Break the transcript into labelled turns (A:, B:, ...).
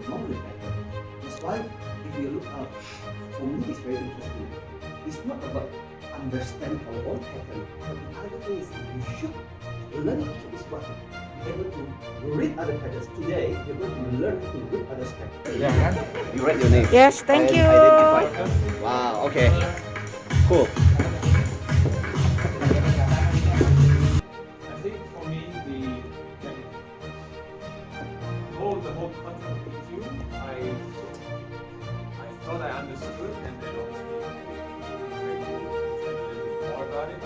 A: normally better. That's why if you look up, for me it's very interesting. It's not about understand our own pattern, but the other thing is you should learn is what be able to read other patterns. Today you're going to learn to read other patterns.
B: Ya kan?
A: You write your name.
C: Yes, thank you.
A: Identify. Wow. Okay. Cool.
D: I think for me, the whole concept of EQ, I thought I understood, and then obviously very cool to learn a little bit more about it.